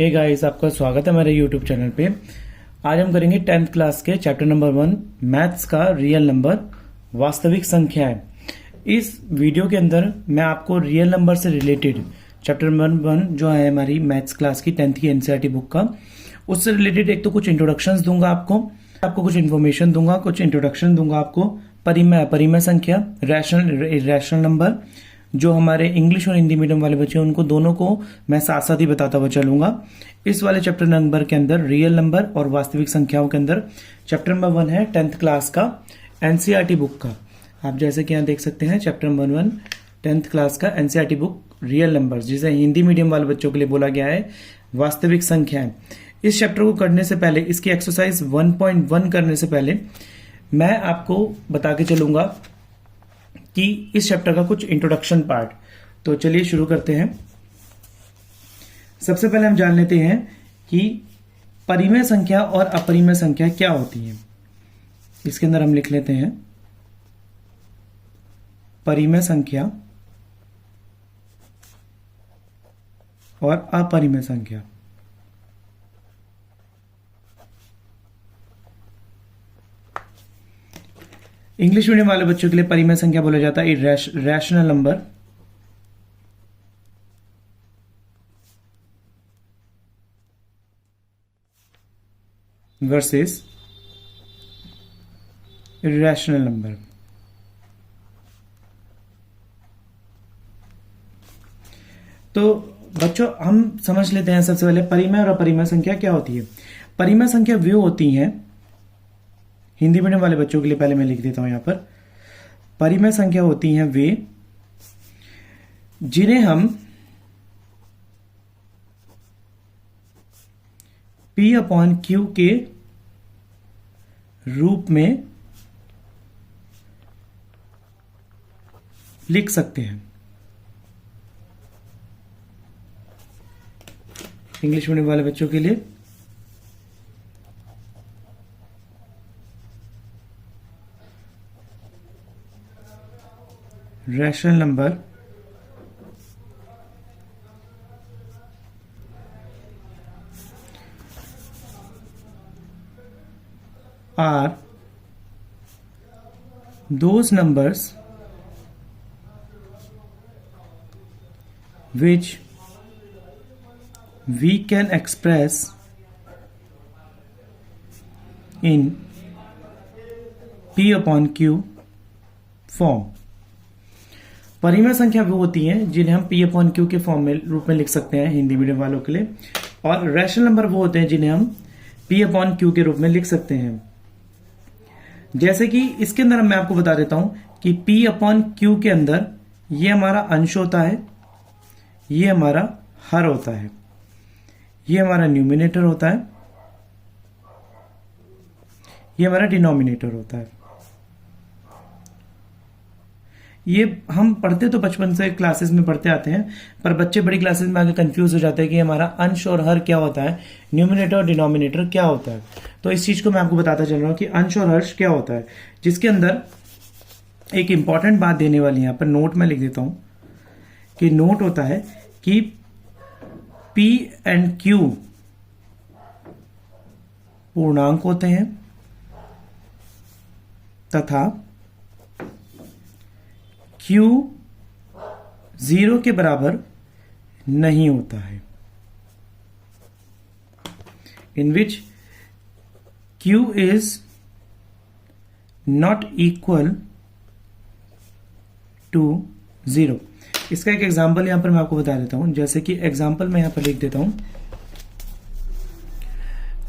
Hey guys, आपका स्वागत है मेरे यूट्यूब चैनल पे। आज हम करेंगे 10th क्लास के चैप्टर नंबर 1 मैथ्स का रियल नंबर वास्तविक संख्याएं। इस वीडियो के अंदर मैं आपको रियल नंबर से रिलेटेड चैप्टर नंबर 1 जो है हमारी मैथ्स क्लास की 10th की एनसीईआरटी बुक का, उससे रिलेटेड एक तो कुछ इंट्रोडक्शंस दूंगा आपको कुछ इन्फॉर्मेशन दूंगा, कुछ इंट्रोडक्शन दूंगा आपको। परिमेय संख्या, रैशनल नंबर, जो हमारे इंग्लिश और हिंदी मीडियम वाले बच्चे हैं उनको दोनों को मैं साथ साथ ही बताता हुआ चलूंगा। इस वाले चैप्टर नंबर के अंदर रियल नंबर और वास्तविक संख्याओं के अंदर चैप्टर नंबर 1 है 10th क्लास का एनसीईआरटी बुक का। आप जैसे कि यहाँ देख सकते हैं चैप्टर नंबर 1 10th क्लास का एनसीईआरटी बुक रियल नंबर, जिसे हिंदी मीडियम वाले बच्चों के लिए बोला गया है वास्तविक संख्याएं। इस चैप्टर को करने से पहले, इसकी एक्सरसाइज 1.1 करने से पहले मैं आपको बता के चलूंगा कि इस चैप्टर का कुछ इंट्रोडक्शन पार्ट। तो चलिए शुरू करते हैं। सबसे पहले हम जान लेते हैं कि परिमेय संख्या और अपरिमेय संख्या क्या होती है। इसके अंदर हम लिख लेते हैं परिमेय संख्या और अपरिमेय संख्या। इंग्लिश मीडियम वाले बच्चों के लिए परिमेय संख्या बोला जाता है rational number, versus irrational number. तो बच्चों हम समझ लेते हैं सबसे पहले परिमेय और अपरिमेय संख्या क्या होती है। परिमेय संख्या वे होती हैं, हिंदी मीडियम वाले बच्चों के लिए पहले मैं लिख देता हूं यहां पर। परिमेय संख्या होती हैं वे जिन्हें हम P/Q के रूप में लिख सकते हैं। इंग्लिश मीडियम वाले बच्चों के लिए rational number are those numbers which we can express in P/Q form. परिमेय संख्या वो होती हैं जिन्हें हम P/Q के फॉर्म में रूप में लिख सकते हैं हिंदी मीडियम वालों के लिए, और रैशनल नंबर वो होते हैं जिन्हें हम P/Q के रूप में लिख सकते हैं। जैसे कि इसके अंदर मैं आपको बता देता हूं कि P/Q के अंदर ये हमारा अंश होता है, ये हमारा हर होता है, ये हमारा न्यूमिनेटर होता है, ये हमारा डिनोमिनेटर होता है। ये हम पढ़ते तो बचपन से क्लासेस में पढ़ते आते हैं, पर बच्चे बड़ी क्लासेस में आगे कंफ्यूज हो जाते हैं कि हमारा अंश और हर क्या होता है, न्यूमिनेटर और डिनोमिनेटर क्या होता है। तो इस चीज को मैं आपको बताता चल रहा हूं कि अंश और हर्ष क्या होता है, जिसके अंदर एक इंपॉर्टेंट बात देने वाली है। यहां पर नोट में लिख देता हूं कि नोट होता है कि P/Q पूर्णांक होते हैं तथा Q 0 के बराबर नहीं होता है, इन विच Q is not equal to 0। इसका एक एग्जाम्पल यहां पर मैं आपको बता देता हूं। जैसे कि एग्जाम्पल मैं यहां पर लिख देता हूं।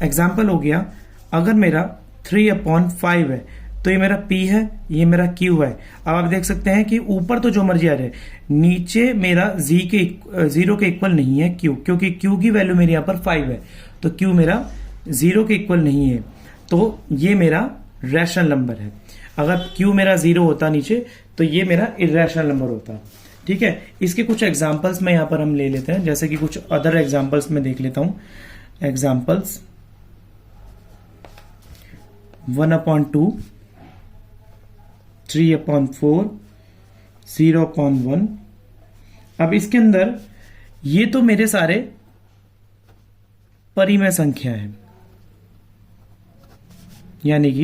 एग्जाम्पल हो गया, अगर मेरा 3/5 है तो ये मेरा P है, ये मेरा Q है। अब आप देख सकते हैं कि ऊपर तो जो मर्जी आ जाए, नीचे मेरा 0 के इक्वल नहीं है Q, क्योंकि Q की वैल्यू मेरे यहां पर 5 है, तो Q मेरा 0 के इक्वल नहीं है, तो ये मेरा रैशनल नंबर है। अगर Q मेरा 0 होता नीचे तो ये मेरा इर्रेशनल नंबर होता। ठीक है, इसके कुछ एग्जांपल्स में यहां पर हम ले लेते हैं। जैसे कि कुछ अदर एग्जांपल्स में देख लेता हूं। एग्जांपल्स 1/2, 3/4, 0/1। अब इसके अंदर ये तो मेरे सारे परिमेय संख्या है, यानी कि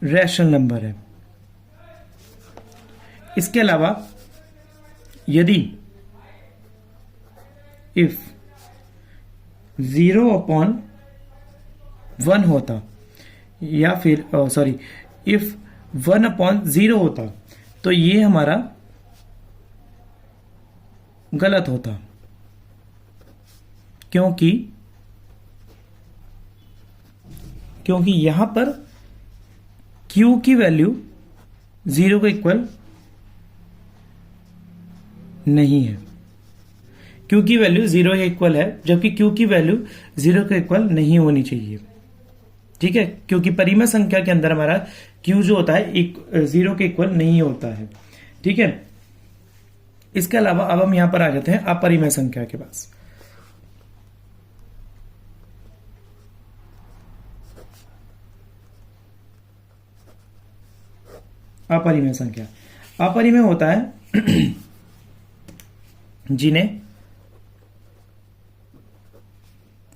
रैशनल नंबर है। इसके अलावा यदि इफ 0/1 होता या फिर इफ 1/0 होता तो ये हमारा गलत होता, क्योंकि यहां पर Q की वैल्यू 0 के इक्वल नहीं है। Q की वैल्यू 0 के इक्वल है, जबकि Q की वैल्यू 0 के इक्वल नहीं होनी चाहिए। ठीक है, क्योंकि परिमेय संख्या के अंदर हमारा Q जो होता है 0 के इक्वल नहीं होता है। ठीक है, इसके अलावा अब हम यहां पर आ जाते हैं अपरिमेय संख्या के पास। अपरिमेय संख्या, अपरिमेय होता है जिन्हें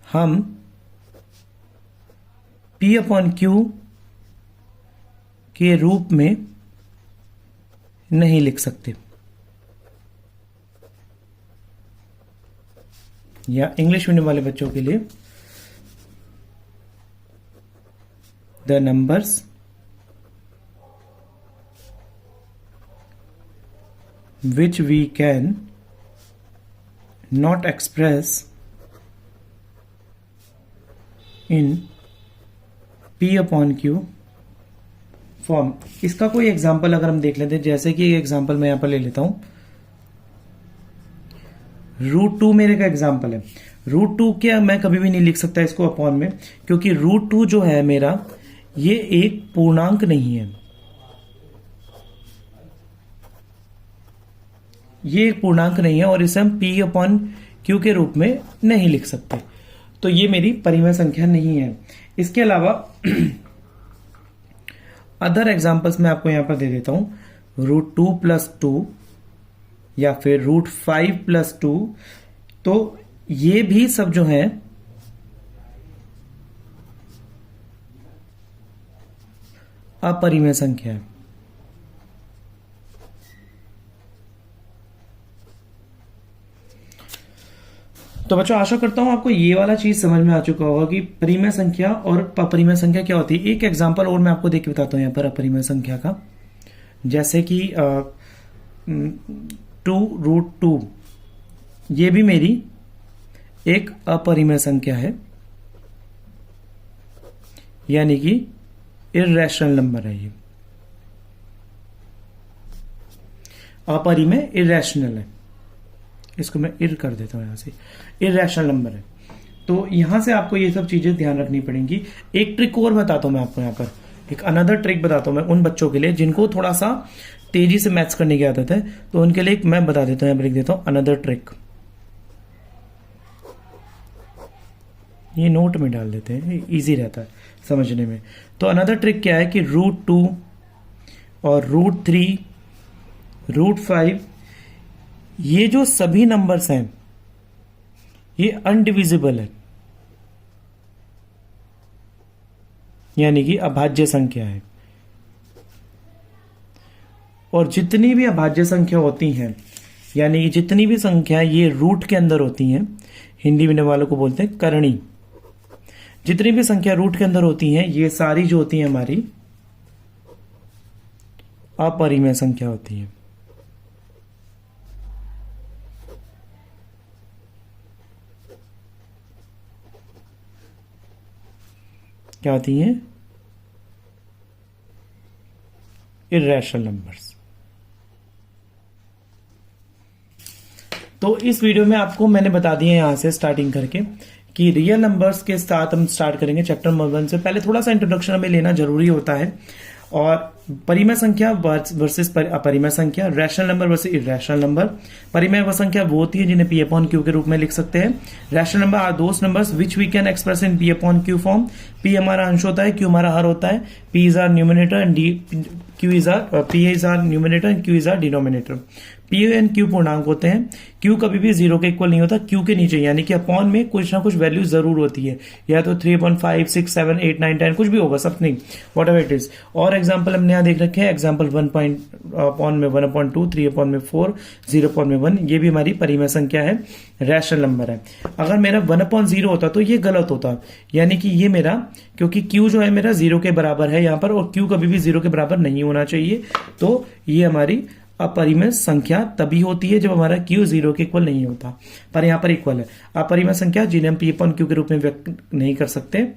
हम P/Q के रूप में नहीं लिख सकते, या इंग्लिश मीडियम वाले बच्चों के लिए the numbers which we can not express in P/Q form. इसका कोई एग्जांपल अगर हम देख लेते हैं, जैसे कि एग्जांपल मैं यहां पर ले लेता हूं, √2 मेरे का एग्जांपल है। √2 क्या मैं कभी भी नहीं लिख सकता इसको अपॉन में, क्योंकि √2 जो है मेरा ये एक पूर्णांक नहीं है, ये एक पूर्णांक नहीं है और इसे हम P/Q के रूप में नहीं लिख सकते, तो ये मेरी परिमेय संख्या नहीं है। इसके अलावा अदर एग्जांपल्स मैं आपको यहां पर दे देता हूं, √2 + 2 या फिर √5 + 2, तो ये भी सब जो है अपरिमेय संख्या है। तो बच्चों आशा करता हूं आपको ये वाला चीज समझ में आ चुका होगा कि परिमेय संख्या और अपरिमेय संख्या क्या होती है। एक एग्जांपल और मैं आपको देके बताता हूं यहां पर अपरिमेय संख्या का, जैसे कि 2√2 ये भी मेरी एक अपरिमेय संख्या है, यानी कि इर्रेशनल नंबर है। ये अपरिमेय इर्रेशनल है, इसको मैं इर कर देता हूं, यहां से इर्रेशनल नंबर है। तो यहां से आपको ये सब चीजें ध्यान रखनी पड़ेंगी। एक ट्रिक और बताता हूं मैं आपको, यहां पर एक अनदर ट्रिक बताता हूं मैं उन बच्चों के लिए जिनको थोड़ा सा तेजी से मैथ्स करने की आदत है, तो उनके लिए मैं बता देता हूं, यहां पर लिख देता हूं अनदर ट्रिक। ये नोट में डाल देते हैं, इजी रहता है समझने में। तो अनदर ट्रिक क्या है कि √2 और √3 √5 ये जो सभी नंबर्स हैं ये अनडिविजिबल है, यानी कि अभाज्य संख्या है। और जितनी भी अभाज्य संख्या होती हैं, यानी कि जितनी भी संख्या ये रूट के अंदर होती हैं, हिंदी मीडियम वालों को बोलते हैं करणी, जितनी भी संख्या रूट के अंदर होती हैं ये सारी जो होती हैं हमारी अपरिमेय संख्या होती है। क्या होती हैं? Irrational numbers. तो इस वीडियो में आपको मैंने बता दिया यहां से स्टार्टिंग करके कि रियल नंबर्स के साथ हम स्टार्ट करेंगे चैप्टर नंबर 1 से। पहले थोड़ा सा इंट्रोडक्शन हमें लेना जरूरी होता है, और परिमेय संख्या वर्सेस अपरिमेय संख्या, rational number versus irrational number. परिमेय संख्या वो होती है जिन्हें P/Q के रूप में लिख सकते हैं। Rational number are those numbers which we can express in P/Q form. P हमारा अंश होता है, Q हमारा हर होता है, P is our numerator and P is our numerator and Q is our denominator. P and Q पूर्णांक होते हैं। क्यू कभी भी 0 के इक्वल नहीं होता, क्यू के नीचे, यानी कि अपॉन में कुछ ना कुछ वैल्यू जरूर होती है, या तो 3.5 6 7 8 9 10 कुछ भी होगा, something what ever it is. और एग्जाम्पल हमने यहाँ देख रखे हैं, एग्जाम्पल 1 अपॉन में 1/2, 3 अपॉन में 4, 0 अपॉन में 1, ये भी हमारी परिमेय संख्या है, रैशनल नंबर है। अगर मेरा 1/0 होता तो ये गलत होता, यानी कि ये मेरा, क्योंकि क्यू जो है मेरा 0 के बराबर है यहाँ पर, और क्यू कभी भी 0 के बराबर नहीं होना चाहिए, तो ये हमारी अपरिमेय संख्या तभी होती है जब हमारा क्यू 0 के इक्वल नहीं होता, पर यहां पर इक्वल है। अपरिमेय संख्या जिन्हें हम पी अपॉन क्यू के रूप में व्यक्त नहीं कर सकते,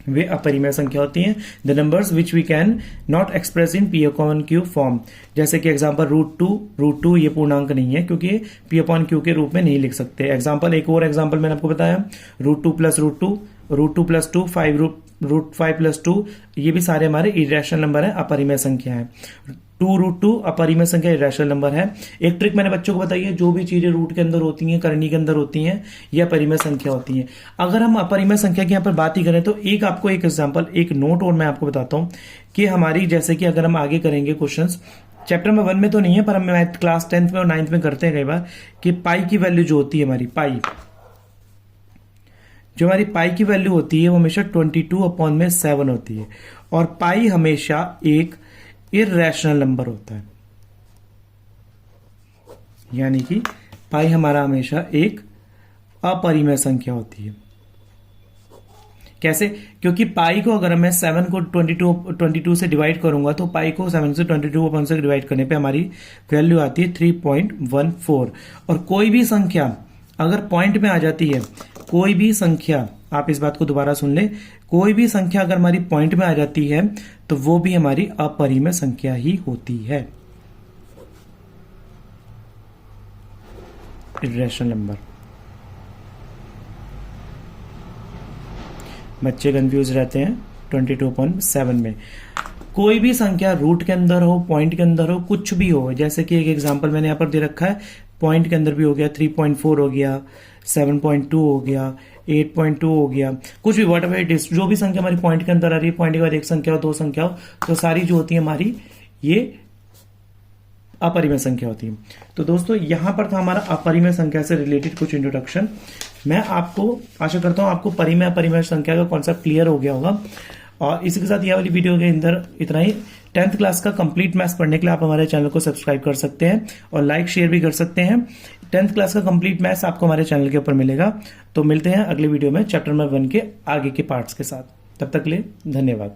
वे अपरिमेय संख्या होती हैं। The numbers which we can not express in P upon Q form, जैसे कि एग्जांपल √2 ये पूर्णांक नहीं है, क्योंकि पी अपॉन क्यू के रूप में नहीं लिख सकते। एग्जांपल, एक और एग्जांपल मैंने आपको बताया, √2 + √2 + 2 5 + 2, ये भी सारे हमारे इरेशनल नंबर है, अपरिमेय संख्या है। 2√2 अपरिमेय संख्या, इरेशनल नंबर है। एक ट्रिक मैंने बच्चों को बताई है, जो भी चीजें रूट के अंदर होती हैं, करनी के अंदर होती हैं, ये अपरिमेय संख्या होती हैं। अगर हम अपरिमेय संख्या की यहाँ पर बात ही करें तो एक आपको एक एग्जांपल, एक नोट और मैं आपको बताता हूं कि हमारी, जैसे कि अगर हम आगे करेंगे क्वेश्चंस, चैप्टर में 1 में तो नहीं है, पर हम मैथ क्लास 10th में और 9th में करते हैं कई बार, कि पाई की वैल्यू जो होती है हमारी, पाई की वैल्यू होती है वो हमेशा 22/7 होती है, और पाई हमेशा एक इर्रेशनल नंबर होता है, यानी कि पाई हमारा हमेशा एक अपरिमेय संख्या होती है। कैसे? क्योंकि पाई को अगर मैं 7 को 22 से डिवाइड करूंगा, तो पाई को 7 से 22 से डिवाइड करने पे हमारी वैल्यू आती है 3.14। और कोई भी संख्या अगर पॉइंट में आ जाती है, कोई भी संख्या, आप इस बात को दोबारा सुन ले, कोई भी संख्या अगर हमारी पॉइंट में आ जाती है तो वो भी हमारी अपरिमेय संख्या ही होती है, इरेशनल नंबर। बच्चे कंफ्यूज रहते हैं 22/7 में। कोई भी संख्या रूट के अंदर हो, पॉइंट के अंदर हो, कुछ भी हो, जैसे कि एक एग्जांपल मैंने यहां पर दे रखा है, पॉइंट के अंदर भी हो गया, 3.4 हो गया, 7.2 हो गया, 8.2 हो गया, कुछ भी, वॉट एवर इट इज, जो भी संख्या हमारी पॉइंट के अंदर आ रही है, पॉइंट के बाद एक संख्या हो, दो संख्या हो, तो सारी जो होती है हमारी ये अपरिमेय संख्या होती है। तो दोस्तों यहां पर था हमारा अपरिमेय संख्या से रिलेटेड कुछ इंट्रोडक्शन। मैं आपको आशा करता हूं आपको परिमेय अपरिमेय संख्या का कॉन्सेप्ट क्लियर हो गया होगा, और इसी के साथ यह वाली वीडियो के अंदर इतना ही। 10th क्लास का कंप्लीट मैथ्स पढ़ने के लिए आप हमारे चैनल को सब्सक्राइब कर सकते हैं और लाइक शेयर भी कर सकते हैं। 10th क्लास का कंप्लीट मैथ्स आपको हमारे चैनल के ऊपर मिलेगा। तो मिलते हैं अगले वीडियो में चैप्टर नंबर 1 के आगे के पार्ट्स के साथ। तब तक के लिए धन्यवाद।